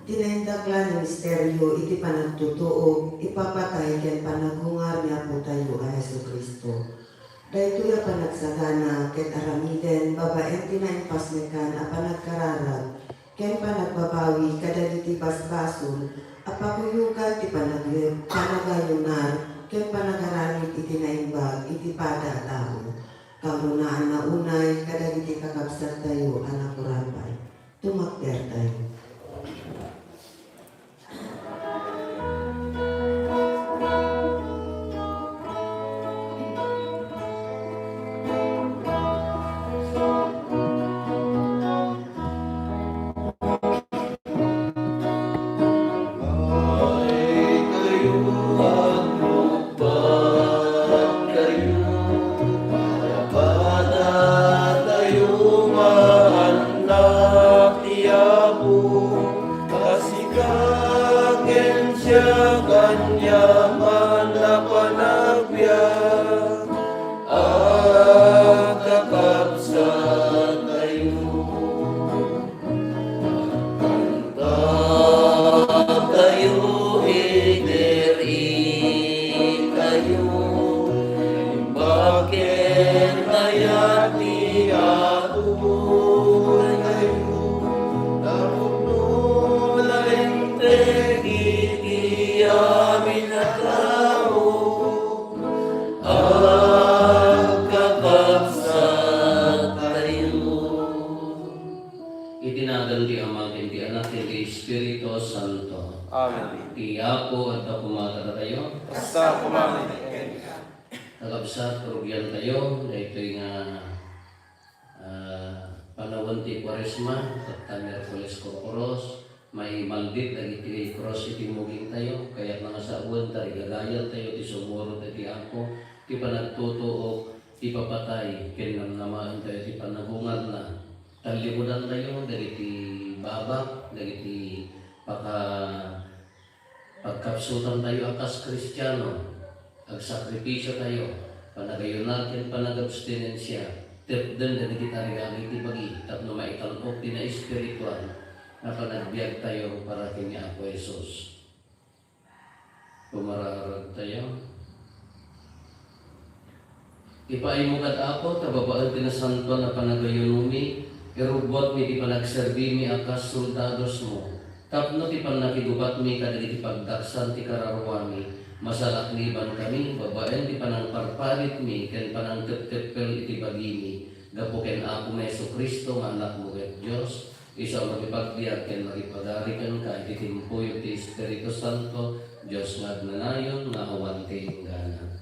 Tinindakla ng misteryo, iti panagtutuog, ipapatay ken panaghungar niya po tayo a Hesu Kristo. Daytoy a panagsagana ket aramiden babaen tinaimpas mekan a panagkararag ken panagbabawi kadagiti basbason a paguyugan ti panagayunar ken panagaramit iti naimbag iti pada tao. Kaunaan na unay kadagiti kakabsat tayo anak kurapay. Tumakder tayo. Itinagal di Ama, di Anak, di Espiritu Santo. Amen. Ti Apo at pumatara tayo. Basta kumamit. Nagabsat, karugyan tayo. Ito'y nga panahon ti Quaresma at Miyerkules Corporos. May maldit lagi ti cross iti muging tayo. Kaya mga sa uwan tayo, gagayal tayo ti sumuro ti Apo. Ti panagtutuo, ti papatay. Kinamnamaan tayo ti panahungan na. Talibudan tayo dagiti babak, dagiti pagkapsutan tayo akas Kristiyano, agsakripisyo tayo, panagayon natin panagabstinensya, tipden dagiti tarigami iti bagi, tapno maitalpok ti na espiritual, na panagbiag tayo para kanya ako Jesus. Pumararag tayo. Ipaay mo kat ako, tababaan tinasanto na panagayunumi, irubot mi ti panagserbi mi akas soldados mo. Tapno ti panakigubat mi kadagiti pagdaksan ti kararwami. Masalakliban kami, babaen ti panangparpalit mi, ken panangteptepel iti bagimi. Gapuken ako Meso Kristo nga anak mo ket Dios. Isa magipagbiag ken magipagarikan ka iti timpuyo ti Espiritu Santo, Dios nga agnanayon nga awan ti ingganan.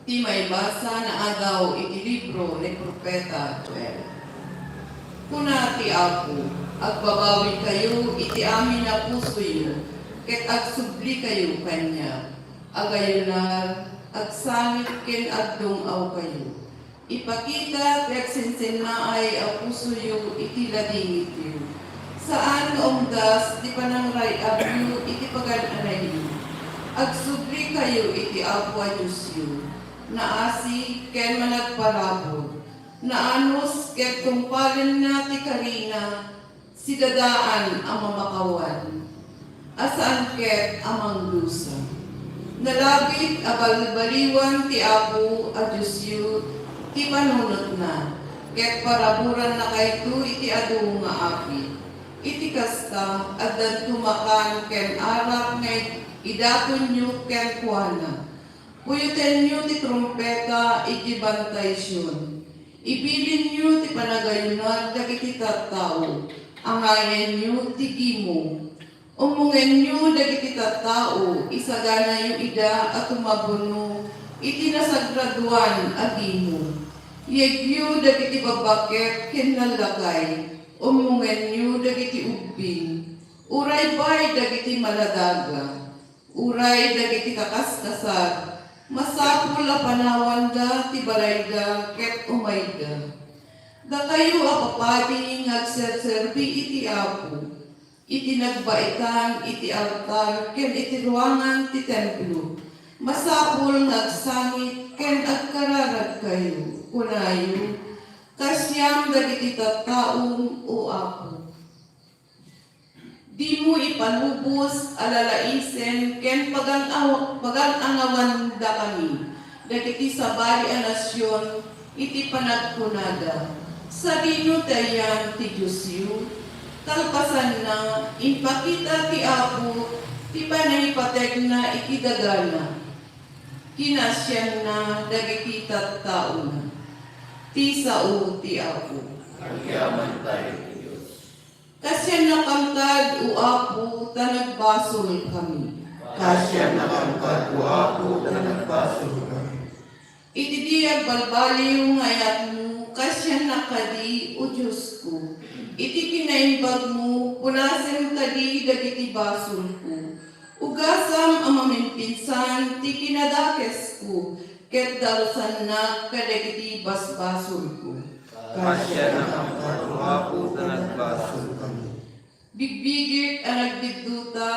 Ti may basa na agaw iti libro ni Propeta Joel. Kuna ti Apo, agbabawi kayo iti amin na pusoyo, ket agsubli kayo kanya. Agayonar, agsangit ken agdong aw kayo. Ipakita ti agsinsen na ay a pusoyo iti ladingit yu. Saan omdas ti panangray abyo iti pagan-anayin. Agsubli kayo iti Apo a Diyos yu. Naasi ken managparabod, naanos ket tumpalin na ti karina, si dadaan ang mamakawan, asaan ket amang dusa. Nalabit abalbaliwan ti Apo a Diyos yu, ti panunot na, ket paraburan na kayto iti adu nga api. Iti kasta, addan tumakan ken arak ngay idakon yu ken kuana. Puyuten nyo ti trumpeta iti bantay siyon. Ibilin nyo ti panagayunan dagiti tattao. Angayen nyo ti gimo. Umungen nyo dagiti tattao. Isagana yu ida at umabuno. Iti nasagraduan a gimo. Yegyo dagiti babaket kinalakay. Umungen nyo dagiti ubing. Uray bay dagiti maladaga. Uray dagiti kakaskasar. Masapul a panawanda ti balayda ket umayda. Da kayo apapadi ngagserserbi iti Apo. iti nagbaitan, iti altar, ken iti ruangan ti templo. Masapul nagsangit, ken agkararag kayo, kunayo, kasyam dagiti tattaong o Apo. Di mo ipalubos, alalaisen, ken pagang-angawan da kami, dagiti sabali a nasyon, iti panagkunada. Sa dino tayan ti Diyos yu, talpasan na, impakita ti Apo, ti panayipateg na ikidagana. Kinasyan na, dagiti tattao na. Ti sao ti Apo. Agyaman tayo ti Diyos. Kasyan na kantad o Apo, tanagbasol kami. Kasya na kangkad o Apo na nagbasol kami. Itidiyag balbaliw ngayat mo, kasyan na kadi o Diyos ko. Iti kinaimbag mo, punasen kadi dagiti basol ko. Ugasam ang mamimpinsan, ti kinadakes ko, ket dalusan na kadagiti basbasol ko. Kasya na kangkad o Apo na nagbasol kami. Bigbigit ang nagbigduta,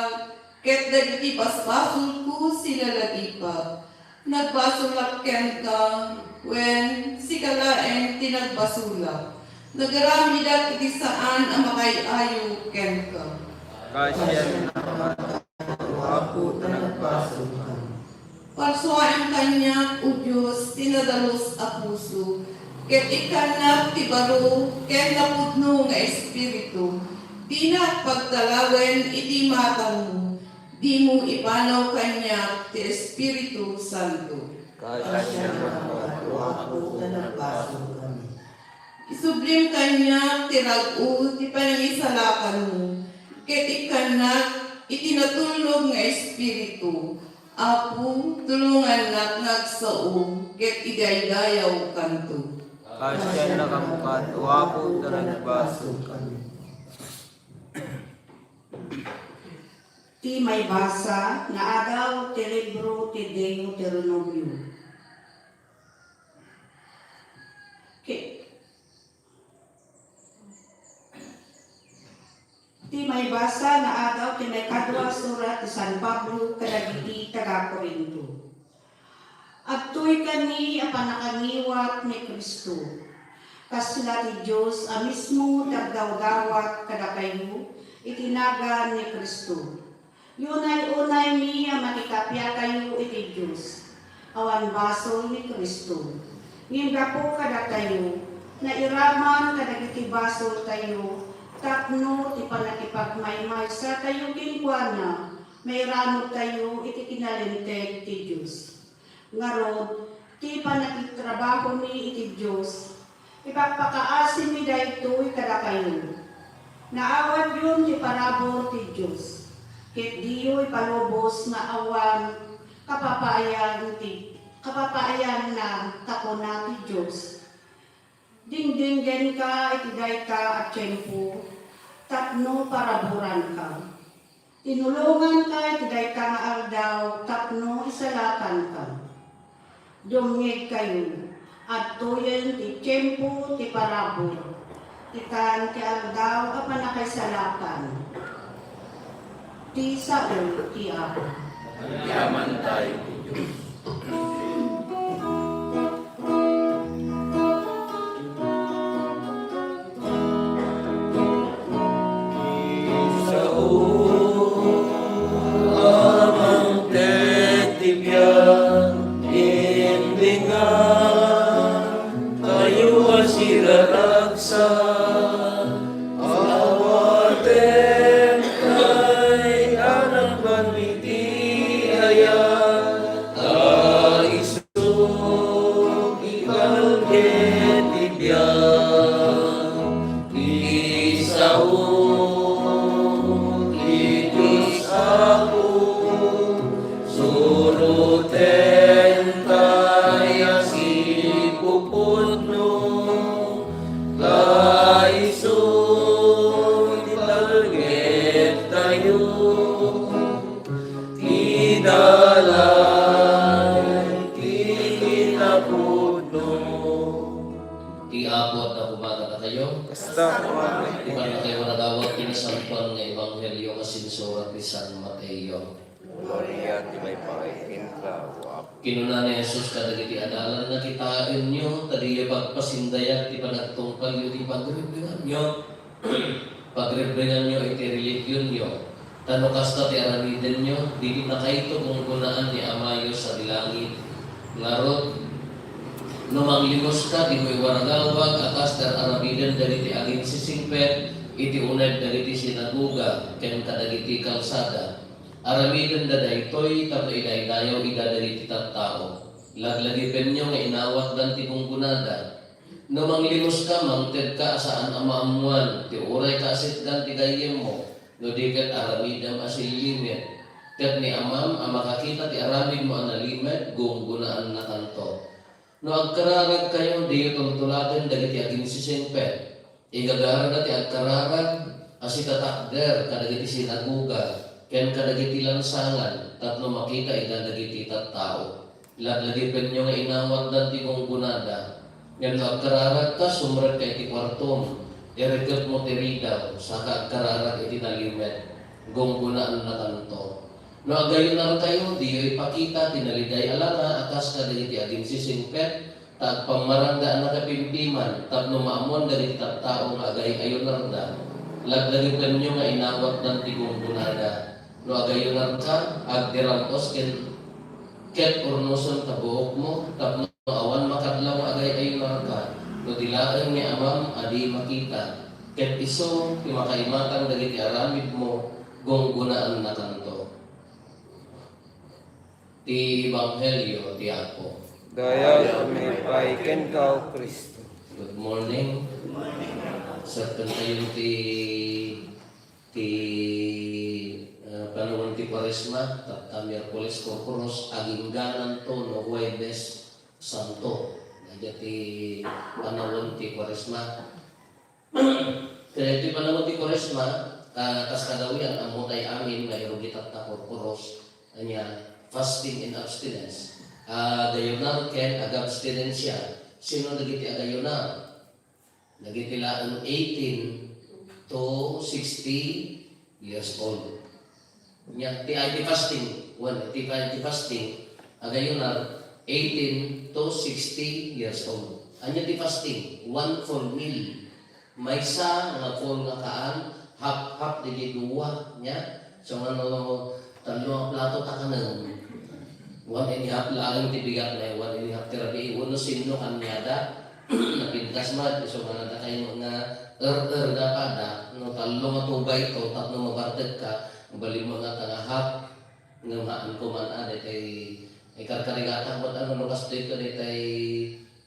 ket dagiti basbasol ko sila latipa. Nagbasulak ken ka, wen sikalaeng tinagbasulak. Nagaramidat iti saan ang makayayo ken ka. Kasya na kangkad O Apo na nagbasol kami. Parsuan kanya, o Diyos, tinadalos a puso, ket ikanak ti baro, ken napudno nga espiritu, di na pagtalawen iti matang mo, di mo ipanaw kanya ti Espiritu Santo. Kasya na kangkad o Apo na nagbasol kami. Isublim kanya ti rag-u, ti panangisalakan mo, ket ikanak itinatulog nga espiritu. Apo, tulungan nak nagsao, ket idaydayaw kanto. Kasya na kangkad o Apo na nagbasol kami. Ti may basa na agaw ti libro ti Deuteronomio. Ti may basa na agaw ti may kadwa surat ti San Pablo kadagiti taga Corinto. Adtoy kami a panakaniwat ni Kristo. Kasla ti Dios a mismo dagdawdawat kada kayo itinaga ni Kristo. Yunay-unay niya makikapya kayo iti Diyos. Awan basol ni Kristo. Ngimga po kada tayo, na iraman kadagiti basol tayo, tapno ti panakipagmaymay sa tayo kinkwana, may rano tayo iti kinalinteg ti Diyos. Ngarod, ti panakitrabaho ni iti Diyos, ipagpakaasin mi daytoy kada kayo. Naawan yun ti parabor ti Diyos. Ket diyo'y palubos na awan kapapaayan na kapuna ti Diyos. Dingdinggen ka itiday ka at tiyempo, tapno paraburan ka. Tinulungan ka itiday ka nga aldaw, tapno isalatan ka. Dumngeg kayo, at tuyen ti tiyempo ti parabor, tikan ti aldaw apan nakaisalatan. Ti sao ti Apo. Agyaman tayo ti Diyos. Ti Apo at umaga na kayo. Basta Kung ano kayo nadawat kinasampan ng Ebanghelyo surat ni San Mateo. Gloria ti may pangaikin ka, o Apo. Kinuna ni Jesus kadagiti adalan na kitain nyo, tadi pagpasindayan, ti panagtungpal nyo, ti pagrebringan nyo. Pagrebringan nyo, iti religion nyo. Tano kasta ti aramiden nyo, di na kayo kung gunaan ni Amayo sa dilangit. Ngarot, numanglimos ka, di mo'y waragalwag, akas dar aramiden dagiti aging sisingpet, iti uned dagiti sinaguga, ken kadagiti kalsada. Aramiden da daytoy tapno idaydayaw idadagiti tattao. Laglagipin nyo nga inawat dan ti kunggunada. No manglimos ka, mangted ka saan amaamuan, ti uray ka asit dan ti gayem mo. No di kat aramidam asillimit. Kat ni amam, makakita ti aramid mo analimet, gunggunaan na kanto. No agkararag kayo, di tultulatin dagiti aging sisingpet. Igagara na ti agkararag, asitatakder kadagiti sinaguga. Ken kadagiti lansangan, tapno makita idadagiti tattao. Laglagipin nyo nga inawat dan ti kunggunada. Yan agkararag ka, sumret kay ti kwartom. Iregot mo ti ridaw, saka agkararag iti nalimet. Gunggunaan na kanto. No agayon na kayo, di ipakita, tinaliday alanga, atas kadagiti aging sisingpet, tag pamaranda na kapimpiman, tapno maamon dagiti tattao nga agay ayon narda. Laglagipin nyo nga inawat dan ti kunggunada. No agayunan ka, agdirantos ket urnoson ka buhok mo, tapno awan makadlaw agay ayunan ka. No dilaeng ni amam, adi makita. Ket iso, ti makaimatang dagiti aramid mo, gunggunaan na kanto. Ti Ebanghelyo ti Apo. Daya may paikin ka, o Kristo. Good morning. Sa kantayon panahon ti Kwaresma, tapta Miyerkules Corporos, agingganan to no Huwebes Santo. Nadya ti panahon ti Kwaresma. Kaya ti panahon ti Kwaresma, kas kadawian ang mutay amin na irugitat na Corporos, anya fasting and abstinence. Agayunan ken ag-abstinensya. Sino nagiti agayunan? Nagiti laan 18 to 60 years old. Nya ti fasting, ti fasting, agayunan 18 to 60 years old. Anya ti fasting, one full meal. Maysa nga full nga kaan, half di duwa nya. So ano talo plato ta kanen. One and a half lang ti bigat na one and a half terapi. Uno sino kanyada. Napintas mat so nga kayo nga da pada no talo nga tubay to tapno mabarted ka. Bali mo nga hap nga maan ko man ade kay karkarigata mo ano no kastoy ko detay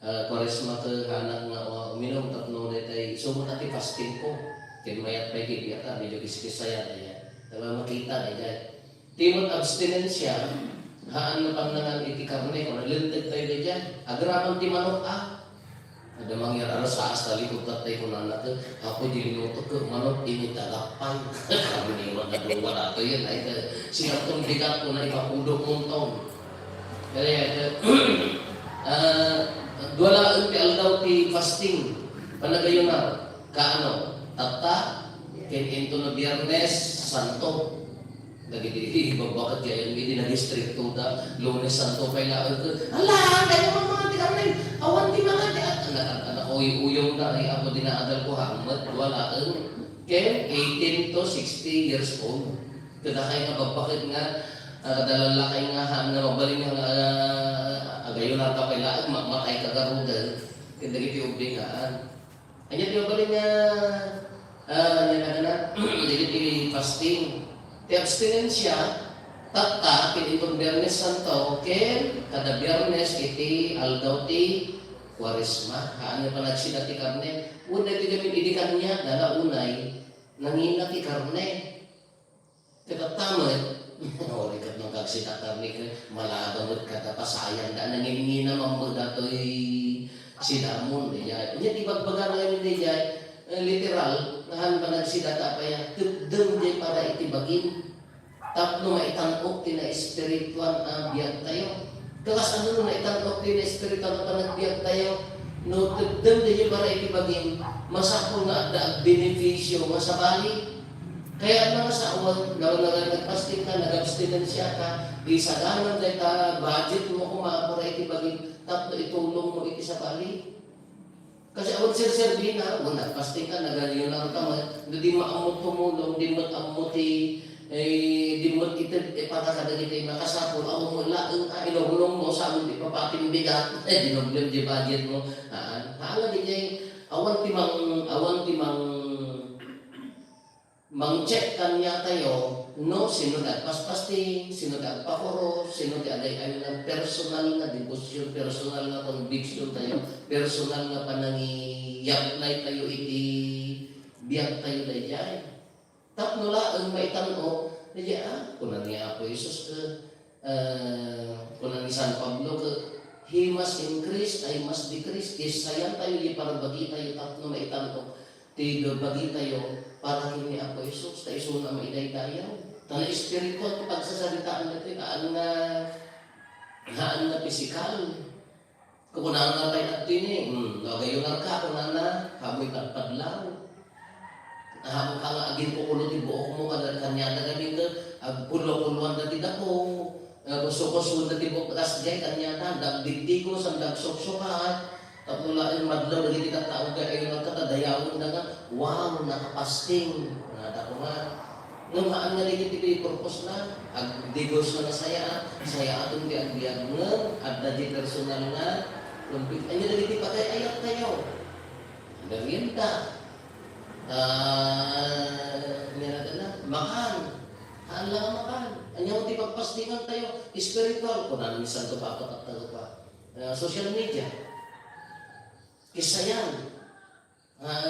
Kwaresma ka hanak nga uminom tapno detay sumot ati fasting ko kay mayat pa kibiyata medyo kiskisaya ya tama makita ay timot abstinensya haan na panangan iti karne ko nalintig tayo diyan agraman ti manok ada mangyar aras sa astali ko tatay ko nanak ako dilinuto ko manok ini talapay kami ni mga duwa nato yan ay siya tong bigat ko na ipapudok mong taon kaya duwalaan ti aldaw ti fasting panagayon na kaano tata ken into na Biyernes Santo nagiti bakit kaya hindi nag-districto da Lunes Santo kay laan ko ala kayo mga tikarne awan di mga anak uyong na ay ako dinaadal ko hamad walaan ken 18 to 60 years old kada kay nga babakit nga kadalalakay nga haan nga mabaling nga agayon na ta kay laan matay kagarugan ken dagiti ubingaan anya ti mabaling nga dagiti fasting ti abstinensya tatta ken itong Biyernes Santo ken kada Biyernes iti aldaw ti Kwaresma haan pa nagsida ti karne una ti gamin idikan niya dala unay nangina ti karne katatama ori kat nang kagsida karne ka malabamot kata pasayan da nangingina mambo datoy sinamon diya nya ti bagbagan ngayon diya literal nahan pa nagsida ta pa ya tudem di para itibagin tapno maitanok ti na espiritual biyag tayo kalas ano na itanok ti na espiritual na panagbiag tayo no tudem di para itibagin masako nga da benepisyo masabali Kaya mga sa awan, nagpasting ka, nag-abstinensya ka, di saganan dahil ka, budget mo kumapura iti baging, tapos itulong mo iti sa bali. Kasi awan sir-serbi na, kung nagpasting ka, nag-ayunan ka, di maamot tumulong, di maamot di mo ito, patakadag ito yung makasapol, ako mo laang, ilulong mo sa amin, di papating bigat, dinoblem di budget mo. Hala di jay, awan timang mang-check kanya tayo, no, sino nagpaspasting, sino nagpakuro, sino aday ay ng personal na devotion, personal na conviction tayo, personal na panangiyaplay tayo iti biyag tayo na dyan. Tapno laang maitanong, na kunan niya ako Isus kunan ni San Pablo he must increase, I must decrease. Kisayan tayo di para bagi tayo tapno maitanong, tido bagi tayo para kini ako Isus, tayo suna maidaydayaw. Tala espiritual pagsasalitaan natin, haan na pisikal. Kukunan na tayo natin nagayon ka, kunan na, hamoy padlaw. Habang ka nga agin ko kulot ibuok mo kanya na galing pulo-puluan na tidak ko gusto-gusto na tibok kas jay kanya na dagdigdi ko sa dagsok-sokat tapos lain madlaw lagi kita tao ka ayon ang katadayawon na nga wow nakapasting nada ko nga nung haan nga lagi tibi purpose na agdigos na saya atong biag-biag nga at na di personal nga kumpit ay lagi pa kay ayat tayo merienda makan. Hala makan. Anyaw ti pagpastingan tayo. Spiritual. Kung namin santo pa ako pa. Social media. Kisayan.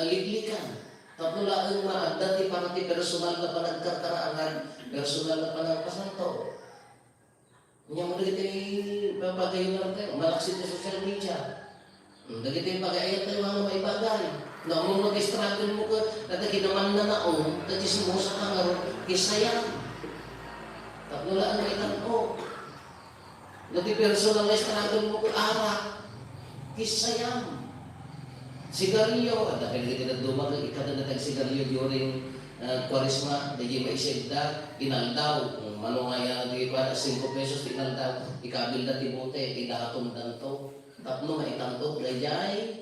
Liglikan. Tapos laang maagda ti para ti personal na panagkarkaraan. Personal na panagpasanto. Anyaw mo dagiti papagayon lang tayo. Malaksin ti social media. Dagiti pagayat tayo mga may bagay. Na mo mag-struggle mo ka, natagi naman na naong, kasi mo sa kangaroon, kisayang. Tapos wala ang maitan ko. Nati personal na struggle mo ka, arak, kisayang. Sigarilyo, at dahil hindi nagdumag, ikatatag sigarilyo during Kwaresma, dahil may isegda, inaldaw. Manungaya na di para 5 pesos, inaldaw. Ikabil na tibote, idahaton danto. Tapos maitanto, dayay,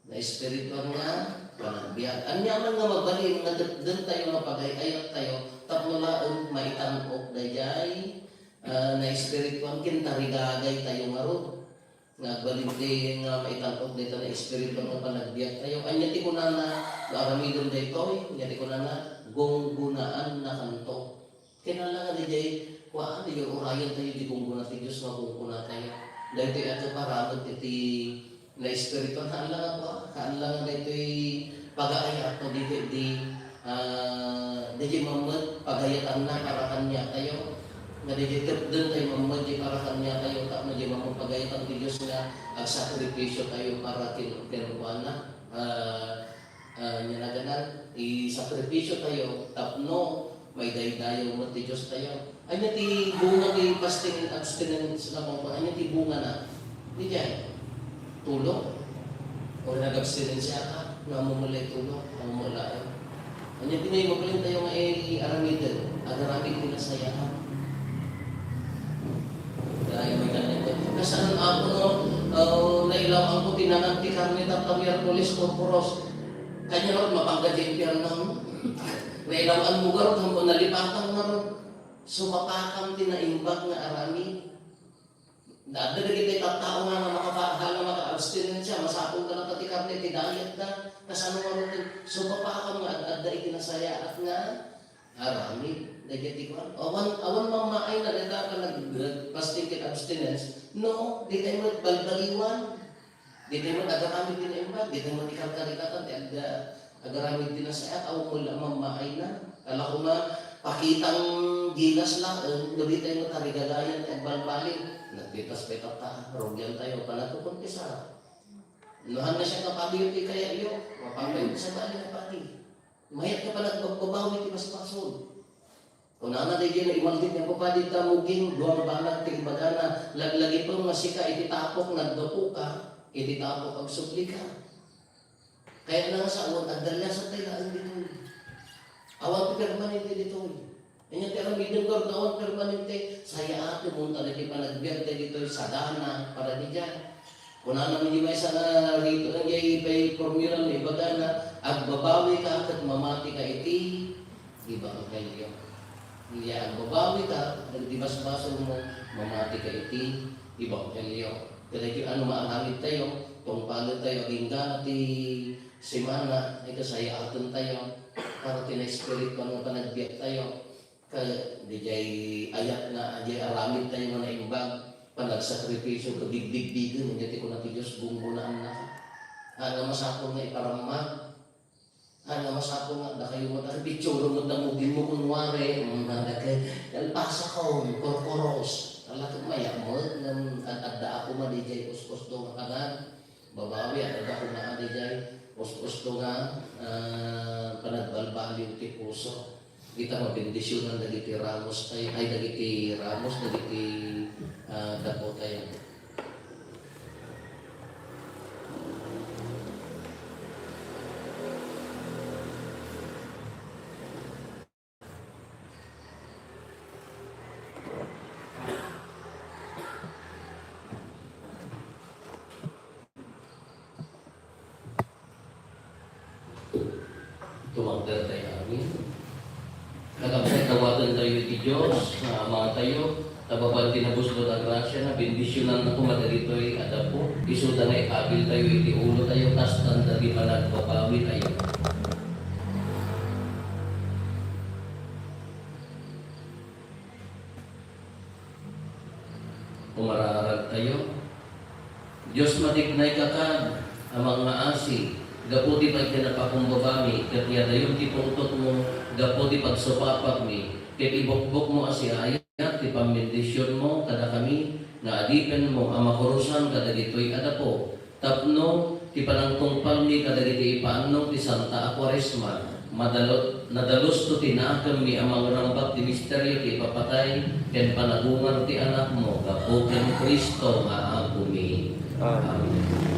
na espiritual nga, panagbiag. Anyaman nga mabalin, nga doon tayo mapagayayat tayo, tapos laang maitanok dayay, na espiritual, kintarigagay tayo nga ron. Nga balin nga maitanok dito na espiritual nga panagbiag tayo. Anyati ko na aramidon dito, anyati ko na gunggunaan na kanto. Kinala nga dayay, kuhaan, di yung urayan tayo, di gungguna ti Diyos, magungkuna tayo. Dahil ito yung paramod iti na espiritual haanlang ako, haanlang na ito'y pag-aayat no di mamad pag-ayatan na para kanya tayo na di doon tayo mamad di para kanya tayo tapos di mamad pag-ayatan di Diyos na agsakripisyo tayo para kinukuha na nyanaganan isakripisyo tayo tapno may daydayo mo di Diyos tayo ay ti bunga ti fasting and abstinence na kung ay ti bunga na di dyan tulong o nag-abstinensya ka, namumulay tulong, namumulayan. Ano yung pinay magaling tayo nga aramidin, agaramid nila sayaan. Dahil may ganito. Kasanan ako nailawan ko, tinanganti karne tatamir polis korporos. Kanya ron, mapanggadya yung ng nailawan mo garo, kung nalipatan na ron, sumapakam tinaimbag nga aramid. Dada na kita itatao nga na makapahala maka-abstinensya, masapong ka na pati karne, tidayat na, kasano nga rin, sumapakam nga, adda itinasaya at nga, harami, nagyati ko, awan mamaay na rin ka nag-fasting kit abstinence, no, di tayo mo balbaliwan, di tayo mo agaramid din ang imbag, di tayo mo ikalkarikatan, di agaramid din nasaya, awan mo lang mamaay na, kala ko na, pakitang gilas lang, gabi tayo mo tarigalayan at balbalin, nagpitas-pitat ta, rogyan tayo, panatukumpisa. Nuhan na siya kapagyo ti kaya iyo, mapagyo sa bali na pati. Mayat ka pa nagbabawi ti mas-pasod. Kung na di na imalgit niya po pa di tamuging, duwang banag ti bagana, laglagi po masika, ititapok, nagdapo ka, ititapok ang supli ka. Kaya na nga sa awag, agdalya sa tayo, dito. Awan permanente dito. Kanya tira midong gardaon permanente. Saya ate mo tala di panagbiag dito sa dana para di dyan. Kung naman di may sana rito ang jay pay formula may baga na agbabawi ka at mamati ka iti. Iba ang kayo. Hindi agbabawi ka, nagdibas-baso mo, mamati ka iti. Iba ang kayo. Kaya ano maalamit tayo, kung pagod tayo, agingga ti simana, ay kasaya atin tayo. Para tina-spirit pa nung panagbiyak tayo. Kaya di jay ayat na, di aramid tayo na imbag. Panagsakripisyo, kadigdig-digan, hindi ko natin Diyos bumbulaan na. Nga masapon nga iparamag. Nga masapon nga, na kayo mo, picture mo, damugin mo kunwari, dalpasa ko, korkoros. Talagang mayamot, at-adda ako madijay, us-us do nga kanan. Babawi, at-adda ako nga adijay, us-us do nga, panagbalbali ti puso. Kita mabindisyonan dagiti ramos tayo, ay dagiti ramos, dagiti dapo tayo. Tumagdal tayo amin. Nagabsay tawatan tayo iti Diyos, mga tayo, tababal tinabos mo na grasya na bendisyonan na kumadalitoy adapo, isuda na ikabil tayo iti ulo tayo, tas tanda di panagbabawi tayo. Umararag tayo. Diyos matignay kakad, amang maasi, gaputi pag kinapakumbabami, katya dayon ti pungtot mo, gaputi pag supapak mi, ket ibokbok mo asiayat, ti pambendisyon mo, kada kami, nga adipen mo, ang makurusan kada dito'y adapo, tapno, ti panangtungpal mi kada dito'y ipaanong ti Santa Aquaresma, nadalos to tinakam mi amang rambat ti misteryo ti papatay, ken panagungan ti anak mo, gapo ken Kristo nga ako mi. Amen.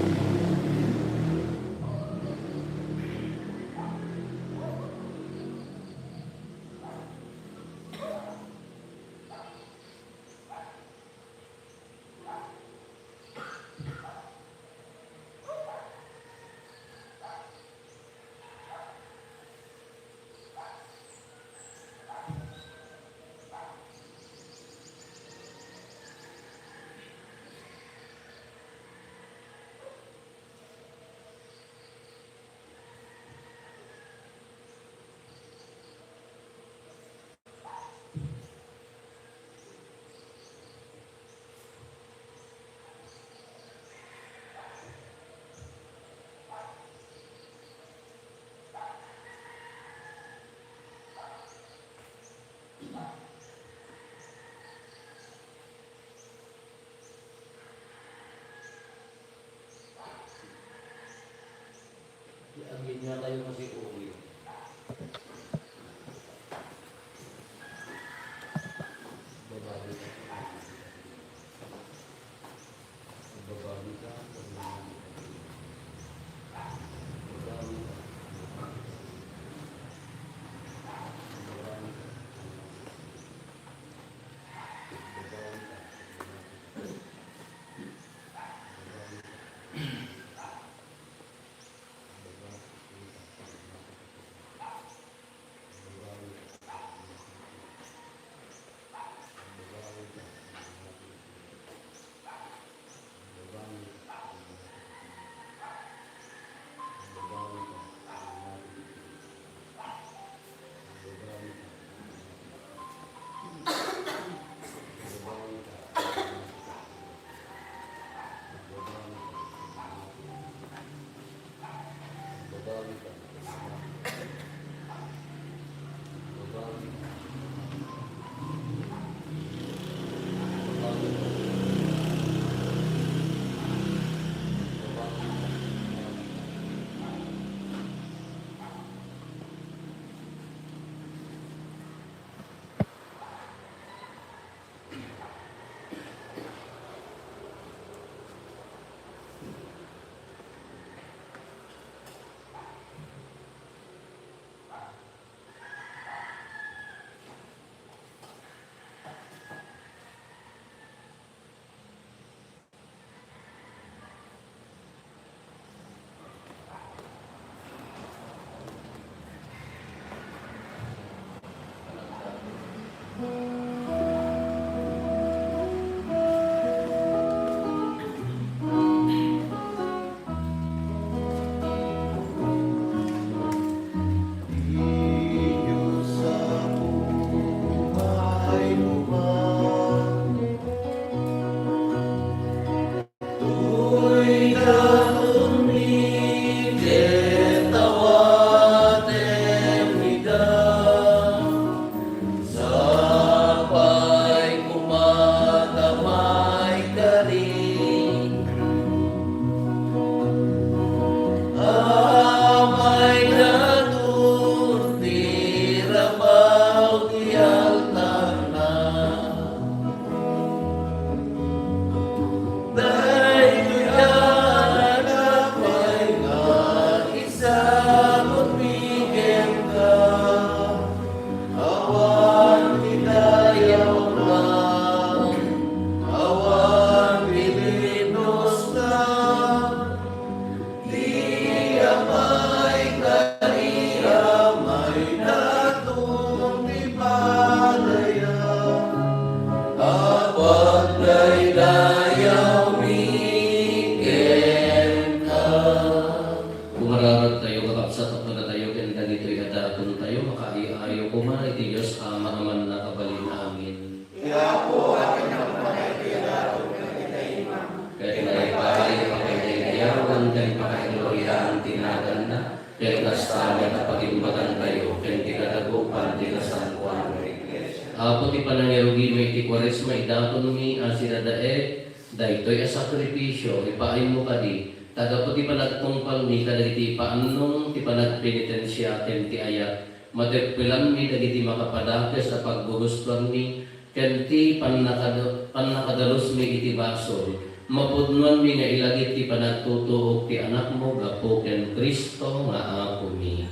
Apo ti panangirugi may ti kwaresma idaton mi asira dae daytoy a sakripisyo ipaay mo kadi taga po ti panagtungpal mi kadagiti paannong ti panagpenitensya ken ti ayat mateppelan mi dagiti makapadakes a paggugustuhan mi ken ti pannakadalos mi iti basol mapudnuan mi nga ilagit ti panagtutuok ti anak mo gapo ken Kristo nga Apo mi.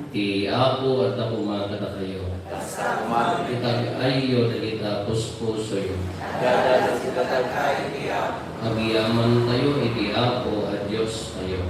Ti Apo at ako makada kayo. Itag-ayo dagita puspusoy. Agiyaman tayo iti Apo at Diyos tayo.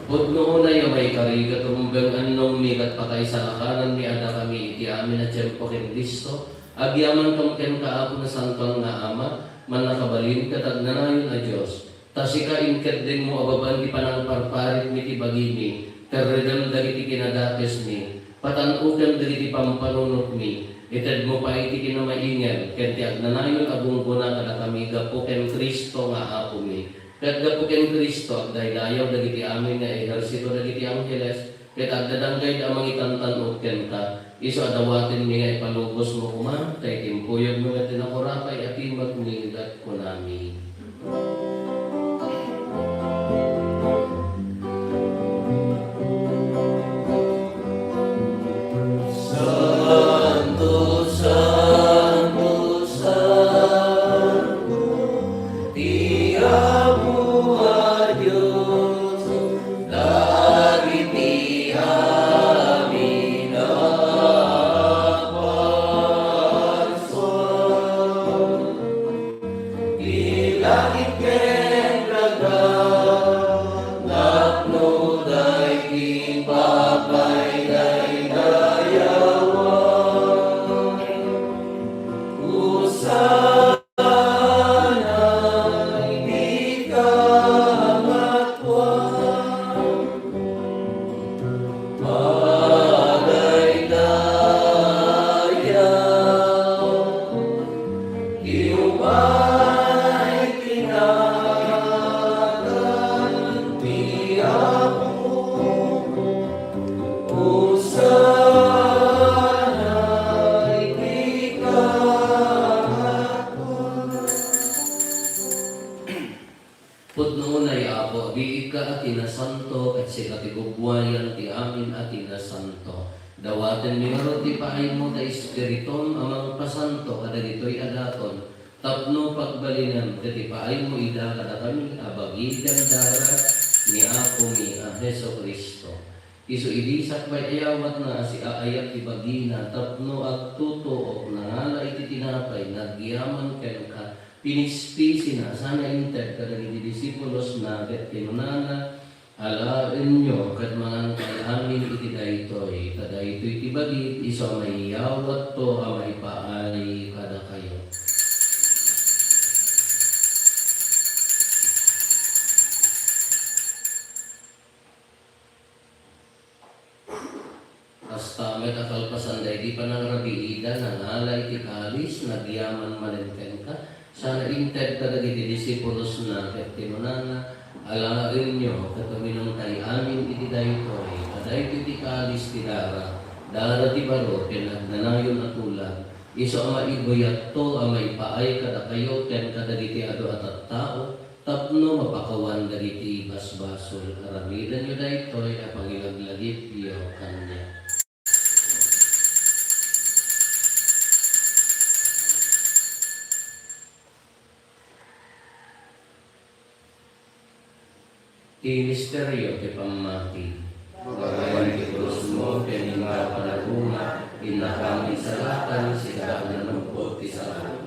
Pudno na yung may karigat umbang anong mi kat patay sa lakanan mi ada kami iti amin at tiyempo ken Kristo. Agiyaman kam ken Kaapo na santong nga Ama man nakabalin katag nanayon a Diyos. Tasika inked din mo ababan ti panangparparit mi ti bagimi. Terredam dagiti kinadakes mi. Patanukan dagiti pampanunot mi. Ited mo pa iti kinamaingan ken ti agnanayon agungkuna kada kami gapo ken Kristo nga Apo mi. Ket gapo ken Kristo agdaydayaw dagiti amin nga ehersito dagiti angheles ket agdadanggay da mangitantan ken ka. Isu adawatin mi nga ipalubos mo kuma kay timpuyod mo nga tinakurapay at imag migat ko nami. Santo, Santo, Santo, ti Apo a Diyos, dagiti amin napagson. Ilangit ken dagat, napno dagiti papay Pudno na Apo, di ika ati na santo, at si katigugwayan ti amin ati na santo. Dawaten ni Maro ti paay mo da Espiriton amang pasanto kada dito'y adaton. Tapno pagbalingan kati paay mo ida kada kami abagigan dara ni Apo mi a Heso Kristo. Isu idisak may ayawat na si aayat ti bagina tapno agtutuok nangala iti tinapay nagyaman ken ka. Pinispisi na sana inted kada ni disipulos na ket kinunana alaen nyo ket mangan kay amin iti daytoy kada ito'y ti bagit iso may yawat to a may paay kada kayo. Hasta met akalpasan day di panangrabiida nangalay ti kalis nagyaman malenten ka. Sana inted kada iti disipulos na ket kinunana alaen nyo ket uminom tay amin iti daytoy kada iti kalis ti dara ti baro ken agnanayon at ulan iso ama igoyat to amay paay kada kayo ken kada iti adu at tao tapno mapakawan dagiti basbasol aramidan nyo daytoy a pangilaglagip iyo kanya. Ti misteryo ti pamati. Bagawan ti krus mo ken inga panaguma inakami salatan sida nanupot ti salamat.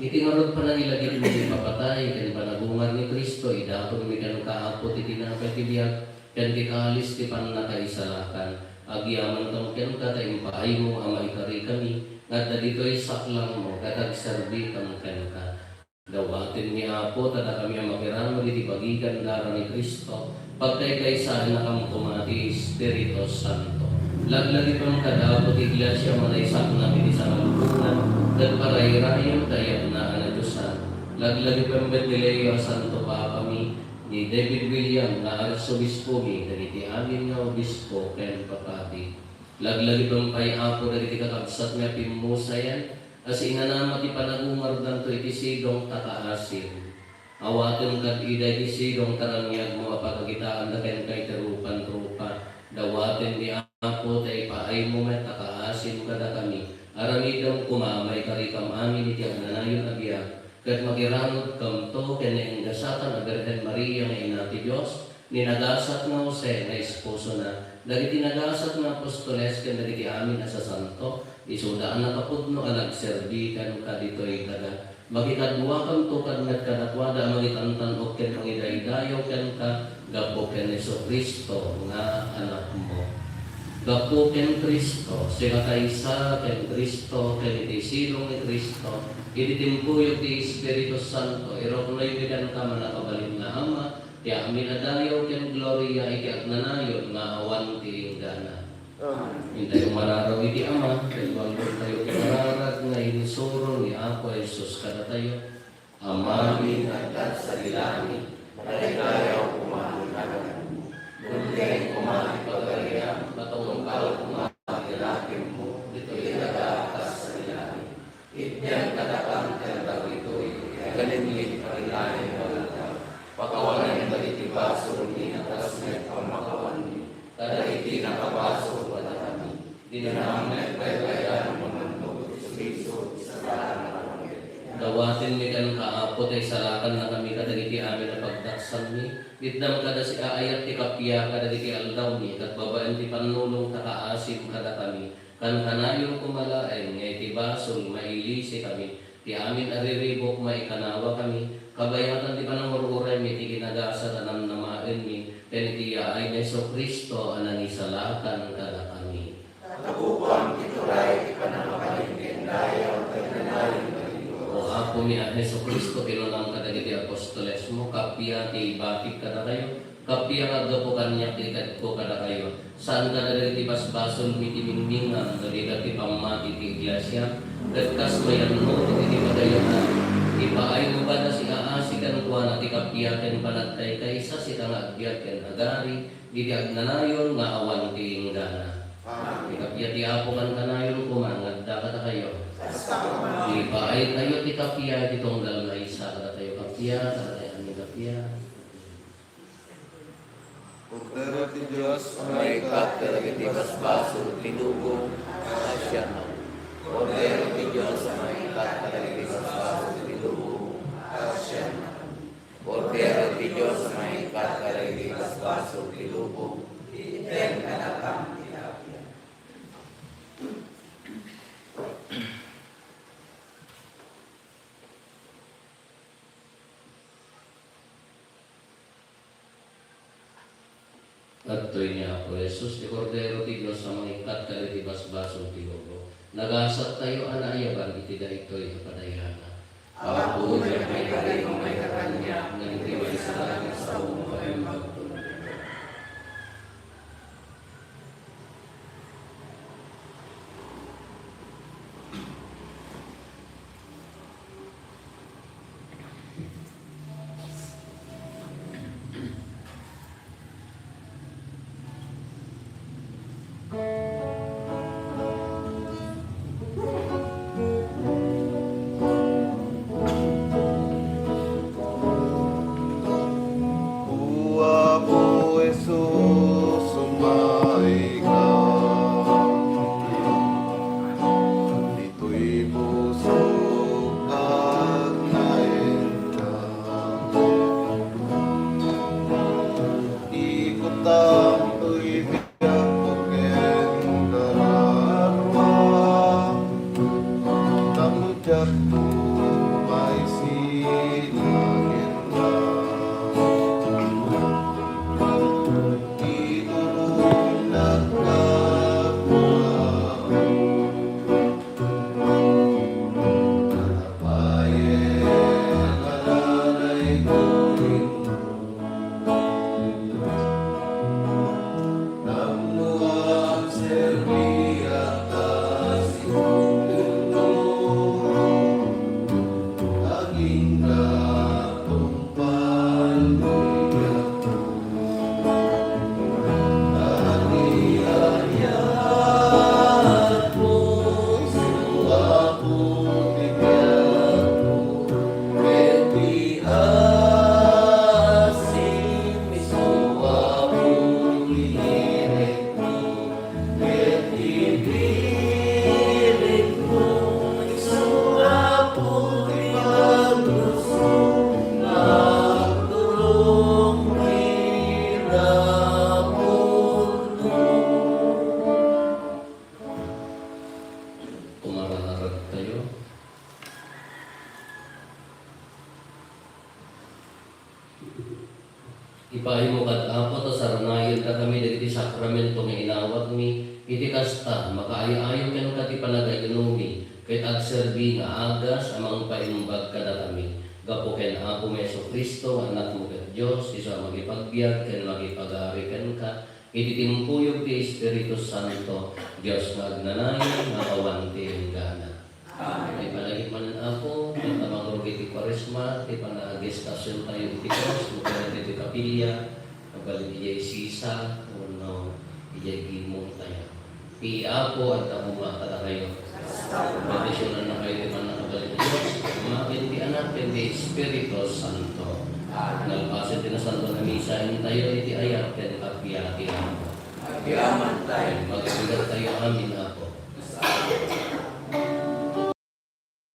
Itingarod pa nang ilagit mo ti papatay ken panagungan ni Kristo idaton mi ken Kaapo ti tinapay ti biag ken ti kalis ti pannakaisalakan. Agyaman tong ken katay paay mo amay kari kami ngadda ditoy saklang mo katag serbi kang ken ka. Dawatin ni Apo tada kami ang makirang iti bagigan dara ni Kristo pagkay kaysa na kang kumati Espiritu Santo. Laglagi pang kadapot iglesia manaysak namin sa malupunan dan parayrayang tayo na anadusan. Laglagi pang Betleo Santo Papa mi ni David William na arsobispo mi dan iti amin nga obispo ken papati. Laglagi pay apo dagiti kakabsat nga pimusayan, as inanama ti panagungardan to iti sidong takaasin. Awaten kad ida iti sidong taranyag mo apakagitaan da ken kay terupan-rupa. Dawaten di apo tay paay mo met takaasin kada kami. Aramidam kumamay karikam amin iti agnanayon abiya. Ket magiranod kam to ken naingasatan a Birhen Maria nga ina ti Dios, ninagasat na Jose nga esposo na. Dagiti nagasat na apostoles ken dagiti amin a sasanto, isudaan na kapudno a nagserbi ken kaditoy kada. Makikadwa kam to kadmet kadakwada mangitantan og ken mangidaydayo ken ka gapo ken Jesucristo nga anak mo. Gapo ken Kristo, sila kaysa ken Kristo ken iti silong ni Kristo, iti timpuyog ti Espiritu Santo, iroknoy bidan ka manakabalin nga Ama, ti amin adayo ken gloria iti agnanayon nga awan ti inggana. Hintay mararaw iti Ama, ken walbon tayo mararag nga inisuro ni Apo Jesus kada tayo. Ama amin agad sa dilangit, malagayaw kumahan agad. Kundi kumahan pagkaya, matulong ka kumahan mo, dito'y nagakas sa dilangit. Ityan kadakang kanda ito'y, galinlit parilahin malagaw. Pakawalan yung balitibaso, ninatas may pamakawan niyo. Kada iti nakabaso, wala kami. Dinamay baybayan mamantog, suliso, isarahan na kami. Dawatin mi kan kaapot ay sarakan na kami kadagiti amin na pagdaksan mi. Itdam kada si aayat ti kapya kadagiti aldaw mi, kat babaan ti panulong takaasim kada kami. Kan kanayon kumalaeng, ngay ti basol mailisi kami. Ti amin ariribok maikanawa kami. Kabayatan ti panangururay mi ti ginagasa tanam namaen mi. Ken ti ay Jesucristo anangisalakan kada kami. Tagupan ituray ipanamakalin dayaw tagnanayon. O ako mi a Jesucristo kinunang kadagiti apostoles mo, kapya ti batik kada kayo, kapya kagapo kanya ti ko kada kayo. Saan kadagiti basbason mi ti mingmingan, dagiti pamati ti iglesia, dagkas mayan mo ti padayohan. Ipaay mo ba na si aasikan kuha na ti kapya ken panagtay kaysa si tangagbiat ken agari, di agnanayon nga awan ti inggana. Di kapya ti apo kan kanayon kumangad da kada kayo. Di paay tayo ti kapya ti tunggal na isa kada tayo kapya, kada tayo ani kapya. Pagdaro ti Diyos, maikat kadagiti basbaso, tinugo, asya na. Pagdaro ti Diyos, maikat kadagiti basbaso, tinugo, asya na. Pagdaro ti Diyos, maikat kadagiti basbaso, tinugo, iten kadakang tilapia. Adtoy niya ako, Jesus, ti Cordero ti Diyos sa mga ikat kadagiti basbaso tinugo. Nagasat tayo anayaban iti daytoy kapadayana. Apo niya may kari mo may kakanya, nangitiway sa langit sa umo kayong magtulog. Ipahimo kad apo to saranayon ka kami dagiti sakramento nga inawat mi iti kasta makaayo-ayo ken kati panagayon mi ket agserbi nga agas amang painumbag kada kami gapo ken Apo Meso Kristo anak mo ket Dios isa magipagbiag ken magipag-ari ken ka iti timpuyog ti Espiritu Santo Dios nga agnanayon nga awan ti enggana. Ay palagi man ako, at tamang iti Kwaresma, iti panagestasyon tayo iti Cross, magkalit iti kapilya, magkalit iti sisa, no, iti gimong tayo. Apo at tamumata na kayo. Pagkasyonan na kayo iti manakabalit iti Diyos, umakin ti anak, iti Espiritu Santo. Nalpasin ti na Santo na misa, tayo iti ayat, iti kapiyati ako. Agyaman tayo. Magkagat tayo amin ako.